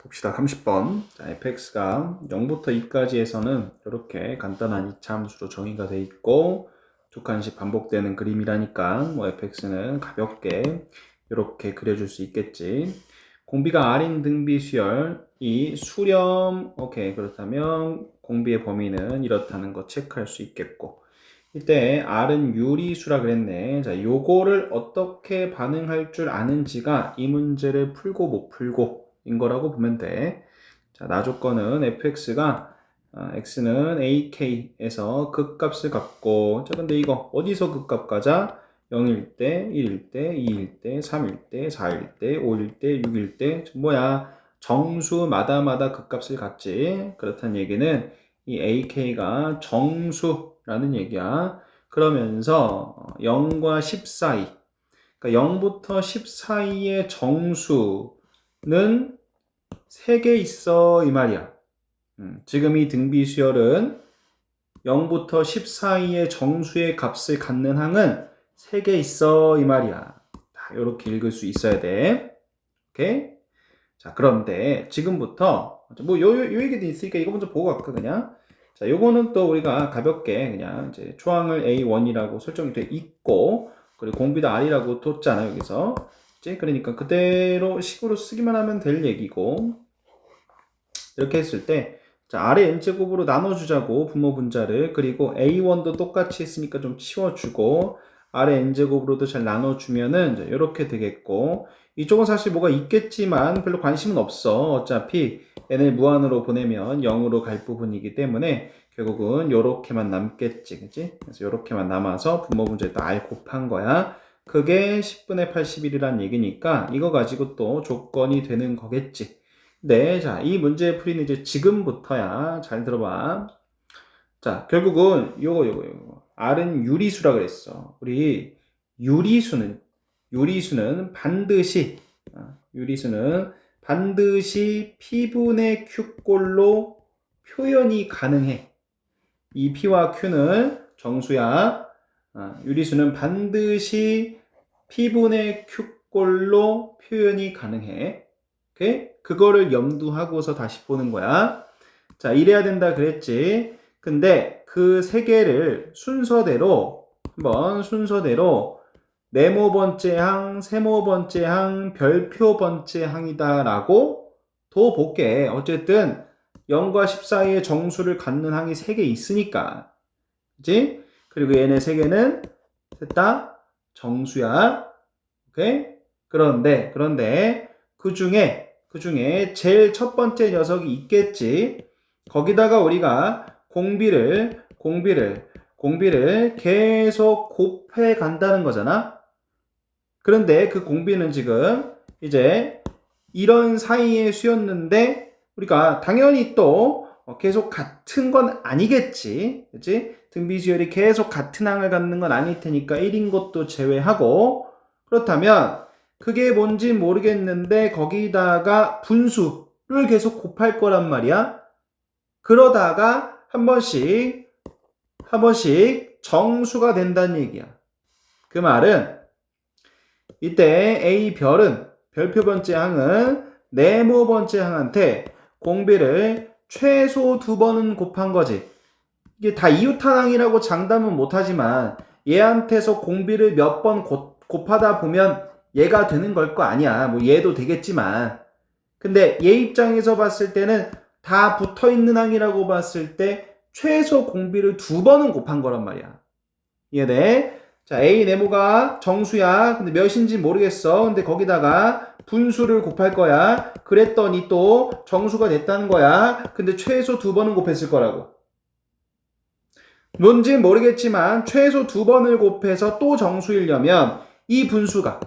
봅시다. 30번. 자, fx가 0부터 2까지에서는 이렇게 간단한 이차함수로 정의가 돼 있고 두 칸씩 반복되는 그림이라니까 뭐 fx는 가볍게 이렇게 그려줄 수 있겠지. 공비가 R인 등비 수열, 이 수렴, 오케이. 그렇다면 공비의 범위는 이렇다는 거 체크할 수 있겠고, 이때 R은 유리수라 그랬네. 자, 요거를 어떻게 반응할 줄 아는지가 이 문제를 풀고 못 풀고 인 거라고 보면 돼. 자, 나 조건은 fx가 x는 ak에서 극값을 갖고, 자, 근데 이거 어디서 극값 가자? 0일 때, 1일 때, 2일 때, 3일 때, 4일 때, 5일 때, 6일 때, 뭐야? 정수마다마다 극값을 갖지. 그렇다는 얘기는 이 ak가 정수라는 얘기야. 그러면서 0과 10 사이, 그러니까 0부터 10 사이의 정수는 3개 있어 이 말이야. 지금 이 등비 수열은 0부터 10 사이의 정수의 값을 갖는 항은 3개 있어 이 말이야. 이렇게 읽을 수 있어야 돼. 오케이? 자, 그런데 지금부터 요 얘기도 있으니까 이거 먼저 보고 갈까 그냥. 자, 요거는 또 우리가 가볍게 그냥 이제 초항을 A1이라고 설정이 돼 있고, 그리고 공비도 R이라고 뒀잖아 여기서. 이제 그러니까 그대로 식으로 쓰기만 하면 될 얘기고, 이렇게 했을 때 자, R의 n제곱으로 나눠주자고 분모 분자를. 그리고 A1도 똑같이 했으니까 좀 치워주고 R의 n제곱으로도 잘 나눠주면은 이렇게 되겠고, 이쪽은 사실 뭐가 있겠지만 별로 관심은 없어. 어차피 n을 무한으로 보내면 0으로 갈 부분이기 때문에 결국은 요렇게만 남겠지, 그치? 그래서 요렇게만 남아서 분모 분자에다 R 곱한 거야. 그게 10분의 81이란 얘기니까 이거 가지고 또 조건이 되는 거겠지. 네, 자, 이 문제 풀이는 이제 지금부터야. 잘 들어봐. 자, 결국은 요거. R은 유리수라 그랬어. 우리 유리수는 반드시 P분의 Q꼴로 표현이 가능해. 이 P와 Q는 정수야. 유리수는 반드시 P분의 Q꼴로 표현이 가능해. 오케이? 그거를 염두하고서 다시 보는 거야. 자, 이래야 된다 그랬지. 근데 그 세 개를 순서대로 네모 번째 항, 세모 번째 항, 별표 번째 항이다라고 더 볼게. 어쨌든 0과 10 사이의 정수를 갖는 항이 3개 있으니까. 그치? 그리고 얘네 3개는 셋다 정수야. 오케이? 그런데 그 중에 제일 첫 번째 녀석이 있겠지. 거기다가 우리가 공비를 계속 곱해 간다는 거잖아. 그런데 그 공비는 지금 이제 이런 사이의 수였는데 우리가 당연히 또 계속 같은 건 아니겠지. 그치? 등비수열이 계속 같은 항을 갖는 건 아닐 테니까 1인 것도 제외하고, 그렇다면 그게 뭔지 모르겠는데 거기다가 분수를 계속 곱할 거란 말이야. 그러다가 한 번씩 정수가 된다는 얘기야. 그 말은 이때 A별은 별표 번째 항은 네모 번째 항한테 공비를 최소 2번은 곱한 거지. 이게 다 이웃탄항이라고 장담은 못하지만 얘한테서 공비를 몇 번 곱하다 보면 얘가 되는 걸 거 아니야. 뭐 얘도 되겠지만. 근데 얘 입장에서 봤을 때는 다 붙어있는 항이라고 봤을 때 최소 공비를 2번은 곱한 거란 말이야. 이해돼? 자, A 네모가 정수야. 근데 몇인지 모르겠어. 근데 거기다가 분수를 곱할 거야. 그랬더니 또 정수가 됐다는 거야. 근데 최소 2번은 곱했을 거라고. 뭔지 모르겠지만 최소 2번을 곱해서 또 정수이려면 이 분수가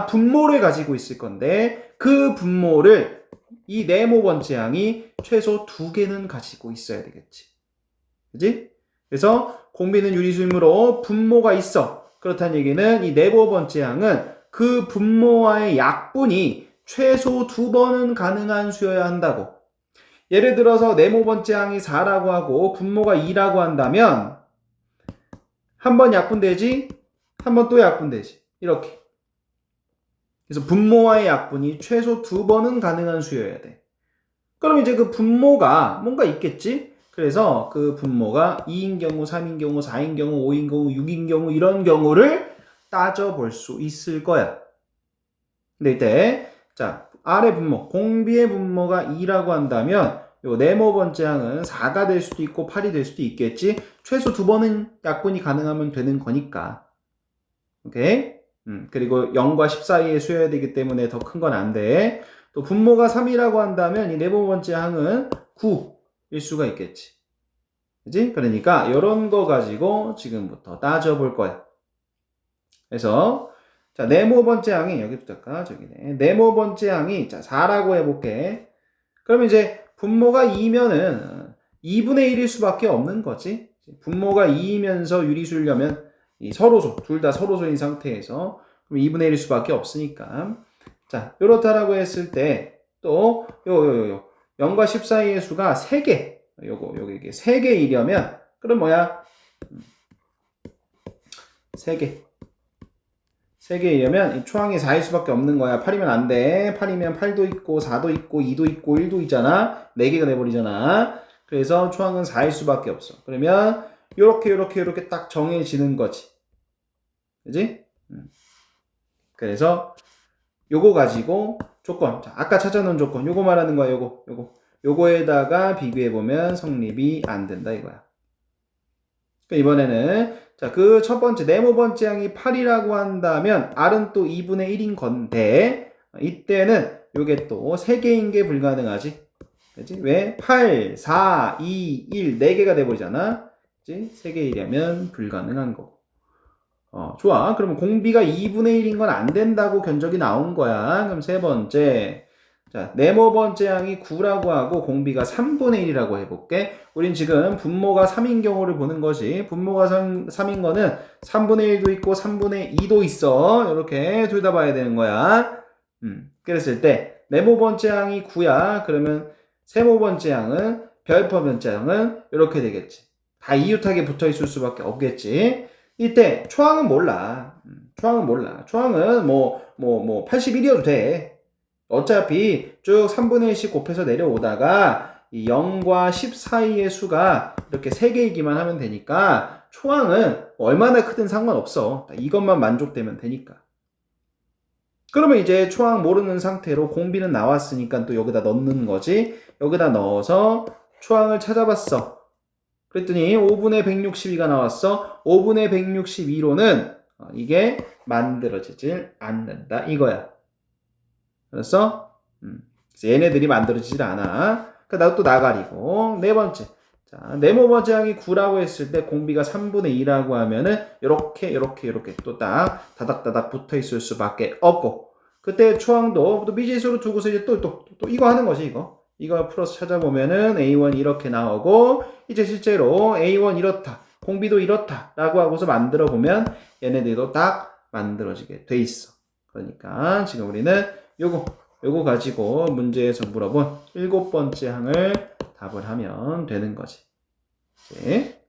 분모를 가지고 있을 건데 그 분모를 이 네모 번째 항이 최소 2개는 가지고 있어야 되겠지. 그지? 그래서 공비는 유리수이므로 분모가 있어. 그렇다는 얘기는 이 네모 번째 항은 그 분모와의 약분이 최소 2번은 가능한 수여야 한다고. 예를 들어서 네모 번째 항이 4라고 하고 분모가 2라고 한다면 한 번 약분되지, 한 번 또 약분되지. 이렇게. 그래서 분모와의 약분이 최소 2번은 가능한 수여야 돼. 그럼 이제 그 분모가 뭔가 있겠지? 그래서 그 분모가 2인 경우, 3인 경우, 4인 경우, 5인 경우, 6인 경우 이런 경우를 따져볼 수 있을 거야. 근데 이때 자 아래 분모, 공비의 분모가 2라고 한다면 요 네모 번째 항은 4가 될 수도 있고 8이 될 수도 있겠지. 최소 2번은 약분이 가능하면 되는 거니까. 오케이? 그리고 0과 10 사이에 수여야 되기 때문에 더 큰 건 안 돼. 또 분모가 3이라고 한다면 이 네모 번째 항은 9일 수가 있겠지. 그지? 그러니까 이런 거 가지고 지금부터 따져볼 거야. 그래서 자 네모 번째 항이 여기부터 할까? 저기네. 네모 번째 항이 자 4라고 해볼게. 그러면 이제 분모가 2면은 2분의 1일 수밖에 없는 거지. 분모가 2이면서 유리수려면 이 서로소, 둘 다 서로소인 상태에서 그럼 2분의 1일 수밖에 없으니까. 자, 요렇다라고 했을 때 또 0과 10 사이의 수가 3개. 이게 3개이려면 그럼 뭐야? 3개. 3개이려면 이 초항이 4일 수밖에 없는 거야. 8이면 안 돼. 8이면 8도 있고 4도 있고 2도 있고 1도 있잖아. 4개가 돼버리잖아. 그래서 초항은 4일 수밖에 없어. 그러면 요렇게 딱 정해지는 거지. 그지? 그래서 요거 가지고 조건. 자, 아까 찾아놓은 조건. 요거 말하는 거야. 요거에다가 비교해보면 성립이 안 된다 이거야. 이번에는 자, 그 첫 번째 네모 번째 항이 8이라고 한다면 R은 또 2분의 1인 건데 이때는 요게 또 3개인 게 불가능하지. 그치? 왜? 8, 4, 2, 1, 4개가 돼버리잖아. 그치? 3개이려면 불가능한 거고. 좋아. 그러면 공비가 2분의 1인 건 안 된다고 견적이 나온 거야. 그럼 세 번째. 자, 네모 번째 항이 9라고 하고 공비가 3분의 1이라고 해볼게. 우린 지금 분모가 3인 경우를 보는 거지. 분모가 3인 거는 3분의 1도 있고 3분의 2도 있어. 이렇게 둘 다 봐야 되는 거야. 그랬을 때 네모 번째 항이 9야. 그러면 세모 번째 항은 별표 번째 항은 이렇게 되겠지. 다 이웃하게 붙어 있을 수밖에 없겠지. 이때 초항은 몰라. 초항은 81이어도 돼. 어차피 쭉 3분의 1씩 곱해서 내려오다가 이 0과 10 사이의 수가 이렇게 3개이기만 하면 되니까 초항은 얼마나 크든 상관없어. 이것만 만족되면 되니까. 그러면 이제 초항 모르는 상태로 공비는 나왔으니까 또 여기다 넣는 거지. 여기다 넣어서 초항을 찾아봤어. 그랬더니 5분의 162가 나왔어. 5분의 162로는 이게 만들어지질 않는다 이거야. 그래서 얘네들이 만들어지질 않아. 그러니까 또 나가리고. 네 번째. 자, 네모 번째 항이 9라고 했을 때 공비가 3분의 2라고 하면은 이렇게 또 딱 다닥다닥 붙어 있을 수밖에 없고. 그때 초항도 또 미지수로 두고서 이제 또 이거 하는 거지 이거 풀어서 찾아보면은 A1 이렇게 나오고 이제 실제로 A1 이렇다. 공비도 이렇다. 라고 하고서 만들어 보면 얘네들도 딱 만들어지게 돼 있어. 그러니까 지금 우리는 요거 가지고 문제에서 물어본 7번째 항을 답을 하면 되는 거지. 네.